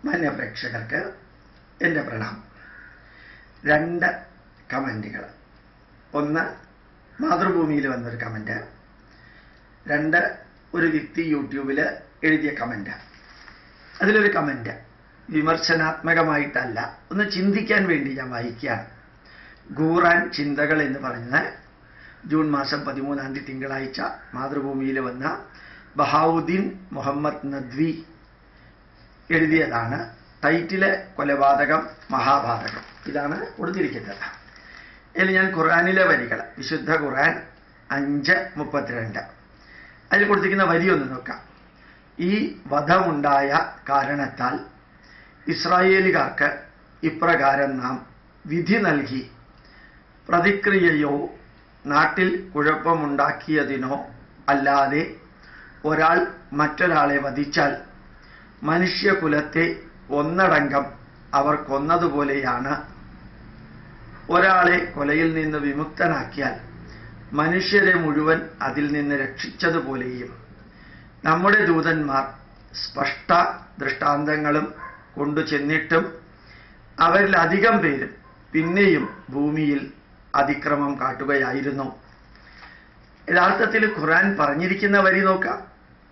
മാന്യപ്രേക്ഷകർക്ക് എൻ്റെ പ്രണാമം. 2 കമൻറ്റുകൾ. ഒന്ന്, മാതൃഭൂമിയിൽ വന്നൊരു കമൻറ്റ്. 2, ഒരു വ്യക്തി യൂട്യൂബിൽ എഴുതിയ കമൻറ്റ്. അതിലൊരു കമൻറ്റ് വിമർശനാത്മകമായിട്ടല്ല, ഒന്ന് ചിന്തിക്കാൻ വേണ്ടി ഞാൻ വായിക്കുകയാണ്. ഖുർആൻ ചിന്തകൾ എന്ന് പറയുന്ന ജൂൺ മാസം 13 തിങ്കളാഴ്ച മാതൃഭൂമിയിൽ വന്ന ബഹാവുദ്ദീൻ മുഹമ്മദ് നദ്വി എഴുതിയതാണ്. ടൈറ്റില് കൊലപാതകം മഹാഭാരതം. ഇതാണ് കൊടുത്തിരിക്കുന്നത്. ഇതിൽ ഞാൻ ഖുർആനിലെ വരികൾ, വിശുദ്ധ ഖുർആൻ 5:32, അതിൽ കൊടുത്തിരിക്കുന്ന വരി ഒന്ന് നോക്കാം. ഈ വധമുണ്ടായ കാരണത്താൽ ഇസ്രായേലുകാർക്ക് ഇപ്രകാരം നാം വിധി നൽകി, പ്രതിക്രിയയോ നാട്ടിൽ കുഴപ്പമുണ്ടാക്കിയതിനോ അല്ലാതെ ഒരാൾ മറ്റൊരാളെ വധിച്ചാൽ മനുഷ്യകുലത്തെ ഒന്നടങ്കം അവർ കൊന്നതുപോലെയാണ്. ഒരാളെ കൊലയിൽ നിന്ന് വിമുക്തനാക്കിയാൽ മനുഷ്യരെ മുഴുവൻ അതിൽ നിന്ന് രക്ഷിച്ചതുപോലെയും. നമ്മുടെ ദൂതന്മാർ സ്പഷ്ട ദൃഷ്ടാന്തങ്ങളും കൊണ്ടു ചെന്നിട്ടും അവരിൽ അധികം പേരും പിന്നെയും ഭൂമിയിൽ അതിക്രമം കാട്ടുകയായിരുന്നു. യഥാർത്ഥത്തിൽ ഖുർആൻ പറഞ്ഞിരിക്കുന്ന വരി നോക്കാം.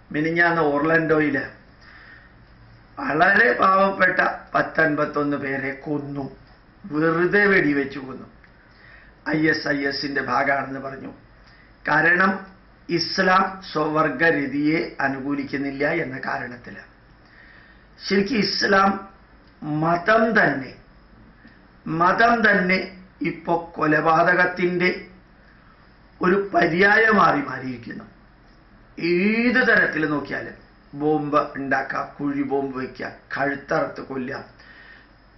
മിനിഞ്ഞാന്ന് ഓർലൻഡോയിൽ വളരെ പാവപ്പെട്ട 51 പേരെ കൊന്നു, വെറുതെ വെടിവെച്ചു കൊന്നു. ISISന്റെ ഭാഗമാണെന്ന് പറഞ്ഞു. കാരണം ഇസ്ലാം സ്വവർഗരതിയെ അനുകൂലിക്കുന്നില്ല എന്ന കാരണത്തിൽ. ശരിക്കും ഇസ്ലാം മതം തന്നെ ഇപ്പോ കൊലപാതകത്തിൻ്റെ ഒരു പര്യായമായി മാറിയിരിക്കുന്നു. ഏത് തരത്തിൽ നോക്കിയാലും ബോംബ് ഉണ്ടാക്കുക, കുഴി ബോംബ് വയ്ക്കുക, കഴുത്തറുത്ത് കൊല്ലുക,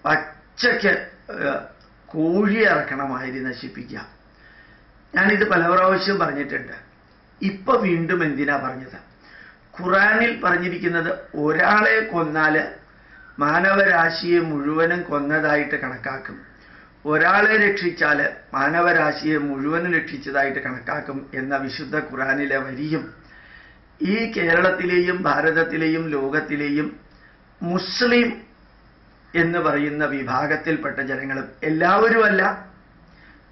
പച്ചയ്ക്ക് കോഴി ഇറക്കണമാതിരി നശിപ്പിക്കുക. ഞാനിത് പല പ്രാവശ്യം പറഞ്ഞിട്ടുണ്ട്. ഇപ്പൊ വീണ്ടും എന്തിനാ പറഞ്ഞത്? ഖുറാനിൽ പറഞ്ഞിരിക്കുന്നത് ഒരാളെ കൊന്നാൽ മാനവരാശിയെ മുഴുവനും കൊന്നതായിട്ട് കണക്കാക്കും, ഒരാളെ രക്ഷിച്ചാൽ മാനവരാശിയെ മുഴുവനും രക്ഷിച്ചതായിട്ട് കണക്കാക്കും എന്ന വിശുദ്ധ ഖുറാനിലെ വരിയും ഈ കേരളത്തിലെയും ഭാരതത്തിലെയും ലോകത്തിലെയും മുസ്ലിം എന്ന് പറയുന്ന വിഭാഗത്തിൽപ്പെട്ട ജനങ്ങളും, എല്ലാവരുമല്ല,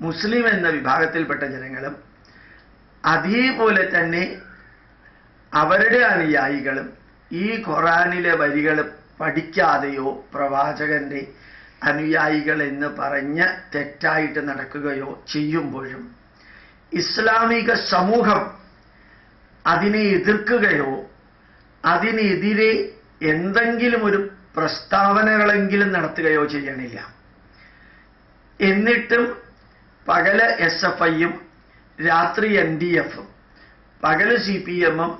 മുസ്ലിം എന്ന വിഭാഗത്തിൽപ്പെട്ട ജനങ്ങളും അതേപോലെ തന്നെ അവരുടെ അനുയായികളും ഈ ഖുറാനിലെ വരികൾ പഠിക്കാതെയോ പ്രവാചകന്റെ അനുയായികൾ എന്ന് പറഞ്ഞ് തെറ്റായിട്ട് നടക്കുകയോ ചെയ്യുമ്പോഴും ഇസ്ലാമിക സമൂഹം അതിനെ എതിർക്കുകയോ അതിനെതിരെ എന്തെങ്കിലും ഒരു പ്രസ്താവനകളെങ്കിലും നടത്തുകയോ ചെയ്യണില്ല. എന്നിട്ടും പകല് SFIയും രാത്രി NDFും പകല് CPMും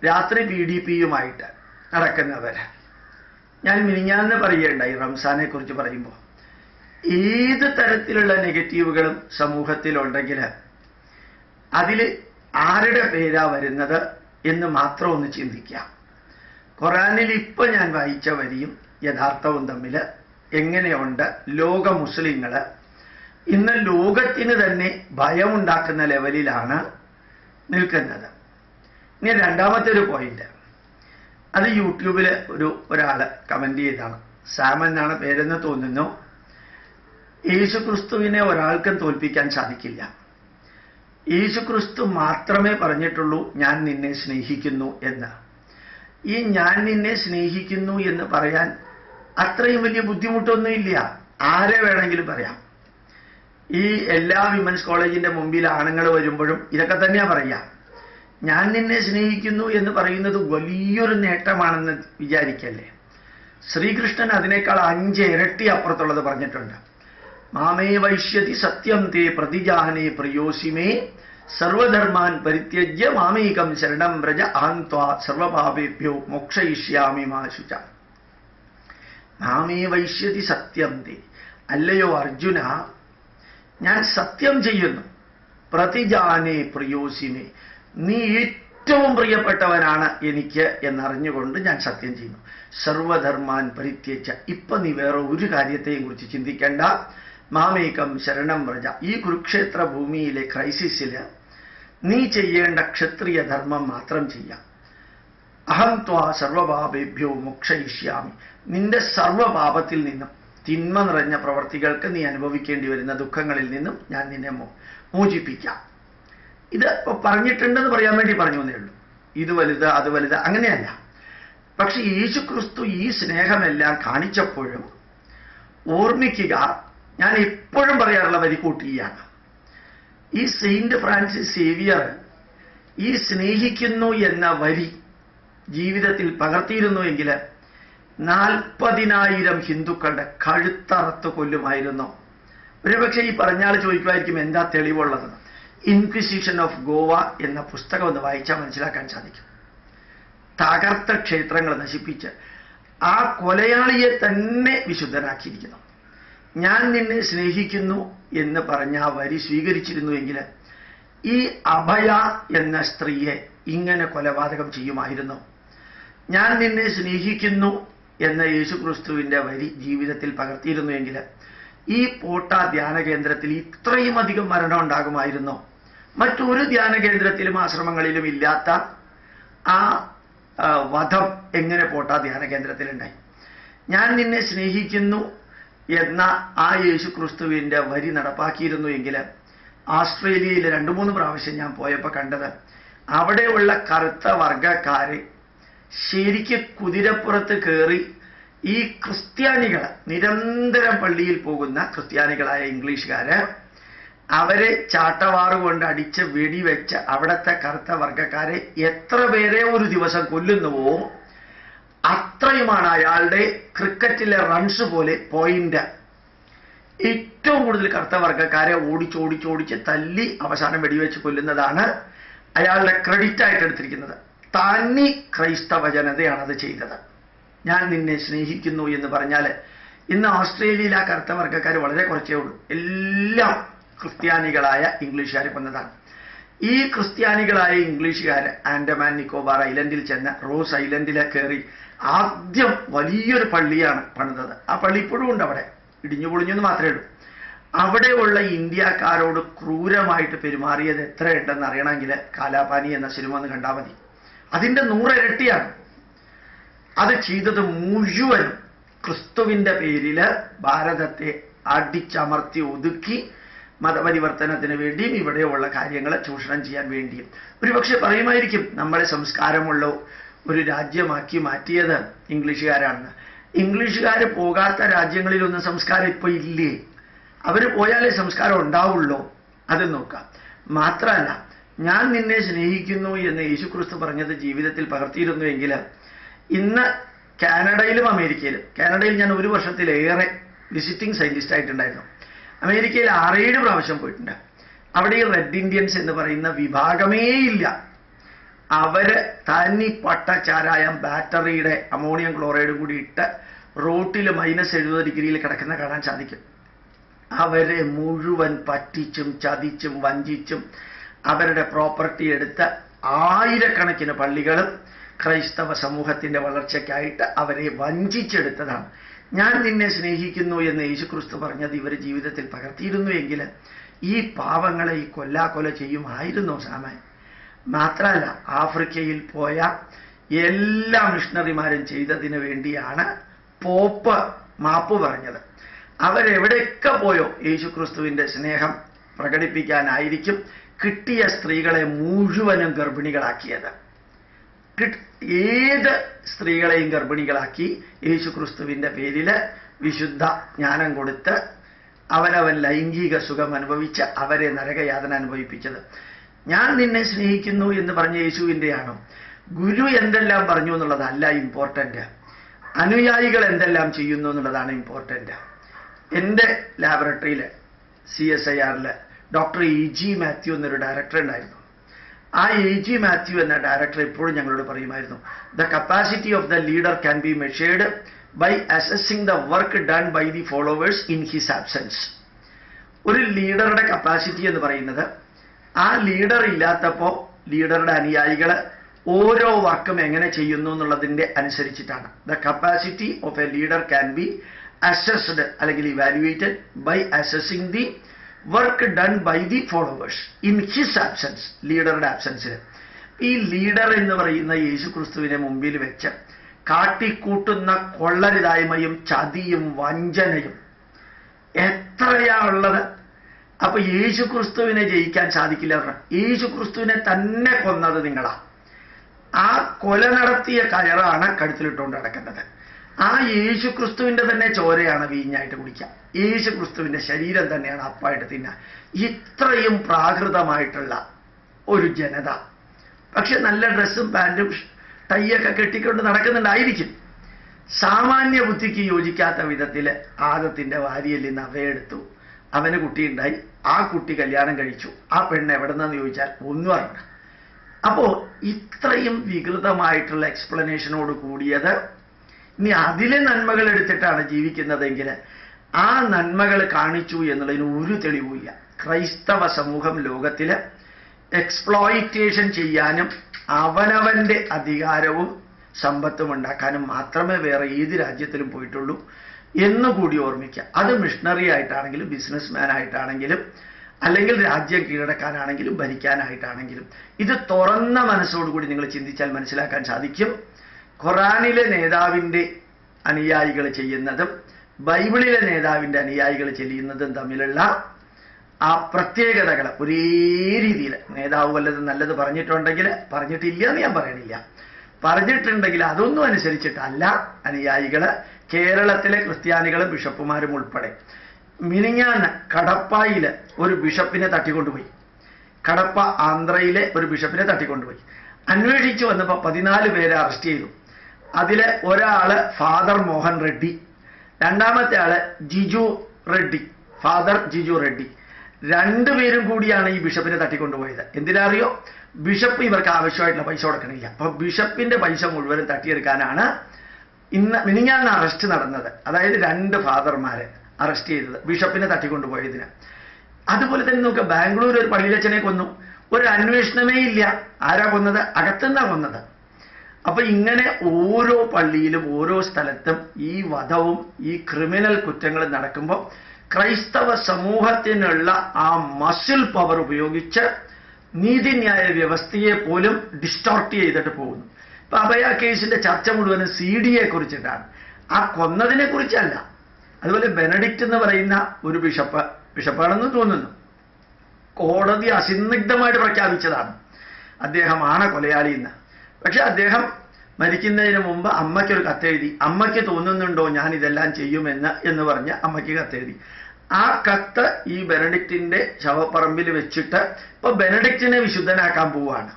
രാത്രി PDPയുമായിട്ട് നടക്കുന്നവര്. ഞാൻ മിനിഞ്ഞാന്ന് പറയുകയുണ്ടായി റംസാനെ കുറിച്ച് പറയുമ്പോൾ, ഏത് തരത്തിലുള്ള നെഗറ്റീവുകളും സമൂഹത്തിലുണ്ടെങ്കിൽ അതിൽ ആരുടെ പേരാ വരുന്നത് എന്ന് മാത്രം ഒന്ന് ചിന്തിക്കാം. ഖുറാനിൽ ഇപ്പൊ ഞാൻ വായിച്ച വരിയും യഥാർത്ഥവും തമ്മിൽ എങ്ങനെയുണ്ട്? ലോക മുസ്ലിങ്ങൾ ഇന്ന് ലോകത്തിന് തന്നെ ഭയമുണ്ടാക്കുന്ന ലെവലിലാണ് നിൽക്കുന്നത്. ഇനി രണ്ടാമത്തെ ഒരു പോയിന്റ്, അത് യൂട്യൂബിൽ ഒരാൾ കമന്റ് ചെയ്താണ്. സാം എന്നാണ് പേരെന്ന് തോന്നുന്നു. യേശുക്രിസ്തുവിനെ ഒരാൾക്കും തോൽപ്പിക്കാൻ സാധിക്കില്ല. യേശുക്രിസ്തു മാത്രമേ പറഞ്ഞിട്ടുള്ളൂ ഞാൻ നിന്നെ സ്നേഹിക്കുന്നു എന്ന്. ഈ ഞാൻ നിന്നെ സ്നേഹിക്കുന്നു എന്ന് പറയാൻ അത്രയും വലിയ ബുദ്ധിമുട്ടൊന്നുമില്ല. ആരെ വേണമെങ്കിലും പറയാം. ഈ എല്ലാ വിമൻസ് കോളേജിന്റെ മുമ്പിൽ ആണുങ്ങൾ വരുമ്പോഴും ഇതൊക്കെ തന്നെയാ പറയാ. ഞാൻ നിന്നെ സ്നേഹിക്കുന്നു എന്ന് പറയുന്നത് വലിയൊരു നേട്ടമാണെന്ന് വിചാരിക്കല്ലേ. ശ്രീകൃഷ്ണൻ അതിനേക്കാൾ 5 ഇരട്ടി അപ്പുറത്തുള്ളത് പറഞ്ഞിട്ടുണ്ട്. മാമേ വൈശ്യതി സത്യം തേ പ്രതിജാനേ പ്രിയോസിമേ സർവധർമാൻ പരിത്യജ്യ മാമേകം ശരണം വ്രജ അഹം ത്വാ സർവപാപേഭ്യോ മോക്ഷയിഷ്യാമി മാ ശുച. മാമേ വൈശ്യതി സത്യം തേ, അല്ലയോ അർജുന, ഞാൻ സത്യം ചെയ്യുന്നു. പ്രതിജാനേ പ്രിയോസിമേ, നീ ഏറ്റവും പ്രിയപ്പെട്ടവനാണ് എനിക്ക് എന്നറിഞ്ഞുകൊണ്ട് ഞാൻ സത്യം ചെയ്യുന്നു. സർവധർമാൻ പരിത്യജ്യ, ഇപ്പൊ നീ വേറെ ഒരു കാര്യത്തെയും കുറിച്ച് ചിന്തിക്കേണ്ട. മാമേകം ശരണം വ്രജ, ഈ കുരുക്ഷേത്ര ഭൂമിയിലെ ക്രൈസിസില് നീ ചെയ്യേണ്ട ക്ഷത്രിയ ധർമ്മം മാത്രം ചെയ്യാം. അഹം ത്വാ സർവപാപേഭ്യോ മോക്ഷയിഷ്യാമി. നിന്റെ സർവപാപത്തിൽ നിന്നും, തിന്മ നിറഞ്ഞ പ്രവർത്തികൾക്ക് നീ അനുഭവിക്കേണ്ടി വരുന്ന ദുഃഖങ്ങളിൽ നിന്നും ഞാൻ നിന്നെ മോചിപ്പിക്കാം. ഇത് പറഞ്ഞിട്ടുണ്ടെന്ന് പറയാൻ വേണ്ടി പറഞ്ഞു എന്നേ ഉള്ളൂ. ഇത് വലുത് അത് വലുത് അങ്ങനെയല്ല. പക്ഷെ യേശുക്രിസ്തു ഈ സ്നേഹമെല്ലാം കാണിച്ചപ്പോഴും ഓർമ്മിക്കുക, ഞാൻ എപ്പോഴും പറയാറുള്ള വരി കൂട്ടിയാണ്, ഈ സെയിന്റ് ഫ്രാൻസിസ് സേവിയർ ഈ സ്നേഹിക്കുന്നു എന്ന വരി ജീവിതത്തിൽ പകർത്തിയിരുന്നു എങ്കിൽ 40,000 ഹിന്ദുക്കളുടെ കഴുത്തറത്ത് കൊല്ലുമായിരുന്നു. ഒരുപക്ഷെ ഈ പറഞ്ഞാൽ ചോദിക്കുമായിരിക്കും എന്താ തെളിവുള്ളത്. ഇൻക്വിസിഷൻ ഓഫ് ഗോവ എന്ന പുസ്തകം ഒന്ന് വായിച്ചാൽ മനസ്സിലാക്കാൻ സാധിക്കും. തകർത്ത ക്ഷേത്രങ്ങൾ നശിപ്പിച്ച് ആ കൊലയാളിയെ തന്നെ വിശുദ്ധനാക്കിയിരിക്കുന്നു. ഞാൻ നിന്നെ സ്നേഹിക്കുന്നു എന്ന് പറഞ്ഞ ആ വരി സ്വീകരിച്ചിരുന്നുവെങ്കിൽ ഈ അഭയ എന്ന സ്ത്രീയെ ഇങ്ങനെ കൊലപാതകം ചെയ്യുമായിരുന്നു. ഞാൻ നിന്നെ സ്നേഹിക്കുന്നു എന്ന യേശുക്രിസ്തുവിന്റെ വരി ജീവിതത്തിൽ പകർത്തിയിരുന്നുവെങ്കിൽ ഈ പോട്ട ധ്യാന കേന്ദ്രത്തിൽ ഇത്രയും അധികം മരണം ഉണ്ടാകുമായിരുന്നോ? മറ്റൊരു ധ്യാന കേന്ദ്രത്തിലും ആശ്രമങ്ങളിലും ഇല്ലാത്ത ആ വധം എങ്ങനെ പോട്ട ധ്യാന കേന്ദ്രത്തിലുണ്ടായി? ഞാൻ നിന്നെ സ്നേഹിക്കുന്നു എന്ന ആ യേശുക്രിസ്തുവിന്റെ വരി നടപ്പാക്കിയിരുന്നു എങ്കിൽ ഓസ്ട്രേലിയയിൽ 2-3 പ്രാവശ്യം ഞാൻ പോയപ്പോൾ കണ്ടത്, അവിടെയുള്ള കറുത്ത വർഗക്കാരെ ശരിക്ക് കുതിരപ്പുറത്ത് കയറി ഈ ക്രിസ്ത്യാനികൾ, നിരന്തരം പള്ളിയിൽ പോകുന്ന ക്രിസ്ത്യാനികളായ ഇംഗ്ലീഷുകാര്, അവരെ ചാട്ടവാറുകൊണ്ട് അടിച്ച് വെടിവെച്ച് അവിടുത്തെ കറുത്ത വർഗക്കാരെ എത്ര പേരെ ഒരു ദിവസം കൊല്ലുന്നുവോ അത്രയുമാണ് അയാളുടെ ക്രിക്കറ്റിലെ റൺസ് പോലെ പോയിന്റ്. ഏറ്റവും കൂടുതൽ കറുത്ത വർഗക്കാരെ ഓടിച്ചോടിച്ചോടിച്ച് തല്ലി അവസാനം വെടിവെച്ച് കൊല്ലുന്നതാണ് അയാളുടെ ക്രെഡിറ്റ് ആയിട്ട് എടുത്തിരിക്കുന്നത്. തനി ക്രൈസ്തവ ജനതയാണത് ചെയ്തത്. ഞാൻ നിന്നെ സ്നേഹിക്കുന്നു എന്ന് പറഞ്ഞാൽ ഇന്ന് ഓസ്ട്രേലിയയിൽ ആ കറുത്ത വർഗക്കാർ വളരെ കുറച്ചേ ഉള്ളൂ. എല്ലാം ക്രിസ്ത്യാനികളായ ഇംഗ്ലീഷുകാർ കൊന്നതാണ്. ഈ ക്രിസ്ത്യാനികളായ ഇംഗ്ലീഷുകാർ ആൻഡമാൻ നിക്കോബാർ ഐലൻഡിൽ ചെന്ന് റോസ് ഐലൻഡിൽ കയറി ആദ്യം വലിയൊരു പള്ളിയാണ് പണിതത്. ആ പള്ളി ഇപ്പോഴും ഉണ്ട് അവിടെ, ഇടിഞ്ഞു പൊളിഞ്ഞെന്ന് മാത്രമേ ഉള്ളൂ. അവിടെയുള്ള ഇന്ത്യക്കാരോട് ക്രൂരമായിട്ട് പെരുമാറിയത് എത്രയുണ്ടെന്ന് അറിയണമെങ്കിൽ കാലാപാനി എന്ന സിനിമ ഒന്ന് കണ്ടാൽ മതി. അതിൻ്റെ 100 ഇരട്ടിയാണ്. അത് ചെയ്തത് മുഴുവൻ ക്രിസ്തുവിന്റെ പേരിൽ ഭാരതത്തെ അടിച്ചമർത്തി ഒതുക്കി മതപരിവർത്തനത്തിന് വേണ്ടിയും ഇവിടെയുള്ള കാര്യങ്ങൾ ചൂഷണം ചെയ്യാൻ വേണ്ടിയും. ഒരുപക്ഷെ പറയുമായിരിക്കും നമ്മളെ സംസ്കാരമുള്ള ഒരു രാജ്യമാക്കി മാറ്റിയത് ഇംഗ്ലീഷുകാരാണെന്ന്. ഇംഗ്ലീഷുകാർ പോകാത്ത രാജ്യങ്ങളിലൊന്നും സംസ്കാരം ഇപ്പോൾ ഇല്ലേ? അവർ പോയാലേ സംസ്കാരം ഉണ്ടാവുള്ളൂ. അത് നോക്കാം. മാത്രമല്ല, ഞാൻ നിന്നെ സ്നേഹിക്കുന്നു എന്ന് യേശുക്രിസ്തു പറഞ്ഞത് ജീവിതത്തിൽ പകർത്തിയിരുന്നുവെങ്കിൽ ഇന്ന് കാനഡയിലും അമേരിക്കയിലും, കാനഡയിൽ ഞാൻ 1 വർഷത്തിലേറെ വിസിറ്റിംഗ് സയന്റിസ്റ്റ് ആയിട്ടുണ്ടായിരുന്നു. അമേരിക്കയിൽ 6-7 പ്രാവശ്യം പോയിട്ടുണ്ട്. അവിടെ ഈ റെഡ് ഇന്ത്യൻസ് എന്ന് പറയുന്ന വിഭാഗമേ ഇല്ല. അവര് തനി പട്ടച്ചാരായം ബാറ്ററിയുടെ അമോണിയം ക്ലോറൈഡ് കൂടി ഇട്ട് റോട്ടിൽ -70 ഡിഗ്രിയിൽ കിടക്കുന്ന കാണാൻ സാധിക്കും. അവരെ മുഴുവൻ പറ്റിച്ചും ചതിച്ചും വഞ്ചിച്ചും അവരുടെ പ്രോപ്പർട്ടി എടുത്ത് ആയിരക്കണക്കിന് പള്ളികളും ക്രൈസ്തവ സമൂഹത്തിന്റെ വളർച്ചയ്ക്കായിട്ട് അവരെ വഞ്ചിച്ചെടുത്തതാണ്. ഞാൻ നിന്നെ സ്നേഹിക്കുന്നു എന്ന് യേശുക്രിസ്തു പറഞ്ഞത് ഇവർ ജീവിതത്തിൽ പകർത്തിയിരുന്നുവെങ്കിൽ ഈ പാവങ്ങളെ ഈ കൊല്ലാക്കൊല ചെയ്യുമായിരുന്നു സാമാൻ. മാത്രമല്ല, ആഫ്രിക്കയിൽ പോയ എല്ലാ മിഷണറിമാരും ചെയ്തതിന് വേണ്ടിയാണ് പോപ്പ് മാപ്പ് പറഞ്ഞത്. അവരെവിടെയൊക്കെ പോയോ യേശുക്രിസ്തുവിന്റെ സ്നേഹം പ്രകടിപ്പിക്കാനായിരിക്കും കിട്ടിയ സ്ത്രീകളെ മുഴുവനും ഗർഭിണികളാക്കിയത്. ഏത് സ്ത്രീകളെയും ഗർഭിണികളാക്കി യേശുക്രിസ്തുവിന്റെ പേരിൽ വിശുദ്ധ ജ്ഞാനം കൊടുത്ത് അവനവൻ ലൈംഗിക സുഖം അനുഭവിച്ച് അവരെ നരകയാതന അനുഭവിപ്പിച്ചത്. ഞാൻ നിന്നെ സ്നേഹിക്കുന്നു എന്ന് പറഞ്ഞ യേശുവിൻ്റെയാണോ? ഗുരു എന്തെല്ലാം പറഞ്ഞു എന്നുള്ളതല്ല ഇമ്പോർട്ടൻ്റ്, അനുയായികൾ എന്തെല്ലാം ചെയ്യുന്നു എന്നുള്ളതാണ് ഇമ്പോർട്ടൻ്റ്. എൻ്റെ ലാബറട്ടറിയിൽ CSIR ഡോക്ടർ E.G. മാത്യു എന്നൊരു ഡയറക്ടർ ഉണ്ടായിരുന്നു. ആ E.G. മാത്യു എന്ന ഡയറക്ടർ എപ്പോഴും ഞങ്ങളോട് പറയുമായിരുന്നു, the capacity of the leader can be measured by assessing the work done by the followers in his absence. ഒരു ലീഡറുടെ കപ്പാസിറ്റി എന്ന് പറയുന്നത് ആ ലീഡർ ഇല്ലാത്തപ്പോൾ ലീഡറുടെ അനുയായികൾ ഓരോ വർക്കും എങ്ങനെ ചെയ്യുന്നു എന്നുള്ളതിൻ്റെ അനുസരിച്ചിട്ടാണ്. The capacity of a leader can be assessed അല്ലെങ്കിൽ evaluated by assessing the work done by the followers in his absence. ലീഡറുടെ ആബ്സെൻസിൽ ഈ ലീഡർ എന്ന് പറയുന്ന യേശുക്രിസ്തുവിനെ മുമ്പിൽ വെച്ച് കാട്ടിക്കൂട്ടുന്ന കൊള്ളരുതായ്മയും ചതിയും വഞ്ചനയും എത്രയാ ഉള്ളത്. അപ്പൊ യേശുക്രിസ്തുവിനെ ജയിക്കാൻ സാധിക്കില്ല. യേശുക്രിസ്തുവിനെ തന്നെ കൊന്നത് നിങ്ങളാ. ആ കൊല നടത്തിയ കയറാണ് കഴുത്തിലിട്ടുകൊണ്ട് നടക്കുന്നത്. ആ യേശുക്രിസ്തുവിന്റെ തന്നെ ചോരയാണ് വീഞ്ഞായിട്ട് കുടിക്കുക. യേശുക്രിസ്തുവിന്റെ ശരീരം തന്നെയാണ് അപ്പായിട്ട് തിന്നുക. ഇത്രയും പ്രാകൃതമായിട്ടുള്ള ഒരു ജനത. പക്ഷെ നല്ല ഡ്രസ്സും പാൻറ്റും ടൈയൊക്കെ കെട്ടിക്കൊണ്ട് നടക്കുന്നുണ്ടായിരിക്കും. സാമാന്യ ബുദ്ധിക്ക് യോജിക്കാത്ത വിധത്തിൽ ആദത്തിന്റെ വാരിയിൽ നിന്ന് അവയെടുത്തു. അവന് കുട്ടിയുണ്ടായി. ആ കുട്ടി കല്യാണം കഴിച്ചു. ആ പെണ്ണ് എവിടെ നിന്നെന്ന് ചോദിച്ചാൽ ഒന്നും അറിഞ്ഞ. അപ്പോ ഇത്രയും വികൃതമായിട്ടുള്ള എക്സ്പ്ലനേഷനോട് കൂടിയത്, ഇനി അതിലെ നന്മകൾ എടുത്തിട്ടാണ് ജീവിക്കുന്നതെങ്കിൽ ആ നന്മകൾ കാണിച്ചു എന്നുള്ളതിന് ഒരു തെളിവുമില്ല. ക്രൈസ്തവ സമൂഹം ലോകത്തിൽ എക്സ്പ്ലോയിറ്റേഷൻ ചെയ്യാനും അവനവന്റെ അധികാരവും സമ്പത്തും ഉണ്ടാക്കാനും മാത്രമേ വേറെ ഏത് രാജ്യത്തിലും പോയിട്ടുള്ളൂ എന്നുകൂടി ഓർമ്മിക്കുക. അത് മിഷണറി ആയിട്ടാണെങ്കിലും ബിസിനസ്മാൻ ആയിട്ടാണെങ്കിലും അല്ലെങ്കിൽ രാജ്യം കീഴടക്കാനാണെങ്കിലും ഭരിക്കാനായിട്ടാണെങ്കിലും ഇത് തുറന്ന മനസ്സോടുകൂടി നിങ്ങൾ ചിന്തിച്ചാൽ മനസ്സിലാക്കാൻ സാധിക്കും. ഖുറാനിലെ നേതാവിൻ്റെ അനുയായികൾ ചെയ്യുന്നതും ബൈബിളിലെ നേതാവിൻ്റെ അനുയായികൾ ചെയ്യുന്നതും തമ്മിലുള്ള ആ പ്രത്യേകതകൾ ഒരേ രീതിയിൽ, നേതാവ് വല്ലതും നല്ലത് പറഞ്ഞിട്ടുണ്ടെങ്കിൽ, പറഞ്ഞിട്ടില്ല എന്ന് ഞാൻ പറയണില്ല, പറഞ്ഞിട്ടുണ്ടെങ്കിൽ അതൊന്നും അനുസരിച്ചിട്ടല്ല അനുയായികൾ. കേരളത്തിലെ ക്രിസ്ത്യാനികളും ബിഷപ്പുമാരും ഉൾപ്പെടെ മിനിഞ്ഞാന്ന് കടപ്പായില് ഒരു ബിഷപ്പിനെ തട്ടിക്കൊണ്ടുപോയി. കടപ്പ ആന്ധ്രയിലെ ഒരു ബിഷപ്പിനെ തട്ടിക്കൊണ്ടുപോയി. അന്വേഷിച്ചു വന്നപ്പോൾ 14 പേരെ അറസ്റ്റ് ചെയ്തു. അതിൽ ഒരാള് ഫാദർ മോഹൻ റെഡ്ഡി, രണ്ടാമത്തെ ആള് ജിജു റെഡ്ഡി, ഫാദർ ജിജു റെഡ്ഡി. രണ്ടുപേരും കൂടിയാണ് ഈ ബിഷപ്പിനെ തട്ടിക്കൊണ്ടുപോയത്. എന്തിനറിയോ? ബിഷപ്പ് ഇവർക്ക് ആവശ്യമായിട്ടുള്ള പൈസ കൊടുക്കണില്ല. അപ്പൊ ബിഷപ്പിന്റെ പൈസ മുഴുവനും തട്ടിയെടുക്കാനാണ് മിനിഞ്ഞാന്ന് അറസ്റ്റ് നടന്നത്. അതായത് 2 ഫാദർമാരെ അറസ്റ്റ് ചെയ്തത് ബിഷപ്പിനെ തട്ടിക്കൊണ്ടുപോയതിന്. അതുപോലെ തന്നെ നമുക്ക് ബാംഗ്ലൂർ ഒരു പള്ളിയിലച്ചനെ കൊന്നു. ഒരു അന്വേഷണമേ ഇല്ല. ആരാ കൊന്നത്? അകത്തുനിന്നാ കൊന്നത്. അപ്പൊ ഇങ്ങനെ ഓരോ പള്ളിയിലും ഓരോ സ്ഥലത്തും ഈ വധവും ഈ ക്രിമിനൽ കുറ്റങ്ങളും നടക്കുമ്പോൾ ക്രൈസ്തവ സമൂഹത്തിനുള്ള ആ മസിൽ പവർ ഉപയോഗിച്ച് നീതിന്യായ വ്യവസ്ഥയെ പോലും ഡിസ്റ്റോർട്ട് ചെയ്തിട്ട് പോകുന്നു. ഇപ്പൊ അഭയ കേസിന്റെ ചർച്ച മുഴുവനും CDയെ കുറിച്ചിട്ടാണ്, ആ കൊന്നതിനെ കുറിച്ചല്ല. അതുപോലെ ബെനഡിക്റ്റ് എന്ന് പറയുന്ന ഒരു ബിഷപ്പാണെന്ന് തോന്നുന്നു, കോടതി അസന്നിഗ്ധമായിട്ട് പ്രഖ്യാപിച്ചതാണ് അദ്ദേഹമാണ് കൊലയാളി എന്ന്. പക്ഷെ അദ്ദേഹം മരിക്കുന്നതിന് മുമ്പ് അമ്മയ്ക്കൊരു കത്തെഴുതി. അമ്മയ്ക്ക് തോന്നുന്നുണ്ടോ ഞാൻ ഇതെല്ലാം ചെയ്യുമെന്ന് പറഞ്ഞ് അമ്മയ്ക്ക് കത്തെഴുതി. ആ കത്ത് ഈ ബെനഡിക്റ്റിന്റെ ശവപ്പറമ്പിൽ വെച്ചിട്ട് ഇപ്പൊ ബെനഡിക്റ്റിനെ വിശുദ്ധനാക്കാൻ പോവുകയാണ്.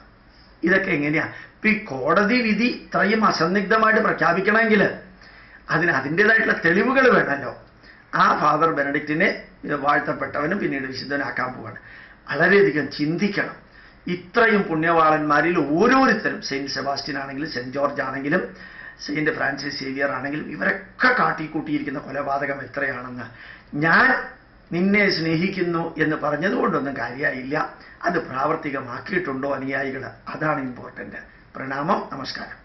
ഇതൊക്കെ എങ്ങനെയാ? ഇപ്പൊ ഈ കോടതി വിധി ഇത്രയും അസന്നിഗ്ധമായിട്ട് പ്രഖ്യാപിക്കണമെങ്കിൽ അതിന് അതിൻ്റെതായിട്ടുള്ള തെളിവുകൾ വേണമല്ലോ. ആ ഫാദർ ബെനഡിക്റ്റിനെ വാഴ്ത്തപ്പെട്ടവനും പിന്നീട് വിശുദ്ധനാക്കാൻ പോവാണ്. വളരെയധികം ചിന്തിക്കണം. ഇത്രയും പുണ്യവാളന്മാരിൽ ഓരോരുത്തരും, സെയിന്റ് സെബാസ്റ്റ്യൻ ആണെങ്കിലും സെന്റ് ജോർജ് ആണെങ്കിലും സെയിന്റ് ഫ്രാൻസിസ് സേവിയർ ആണെങ്കിലും ഇവരൊക്കെ കാട്ടിക്കൂട്ടിയിരിക്കുന്ന കൊലപാതകം എത്രയാണെന്ന്. ഞാൻ നിന്നെ സ്നേഹിക്കുന്നു എന്ന് പറഞ്ഞതുകൊണ്ടൊന്നും കാര്യമായില്ല. അത് പ്രാവർത്തികമാക്കിയിട്ടുണ്ടോ അനുയായികൾ? അതാണ് ഇമ്പോർട്ടൻ്റ്. പ്രണാമം, നമസ്കാരം.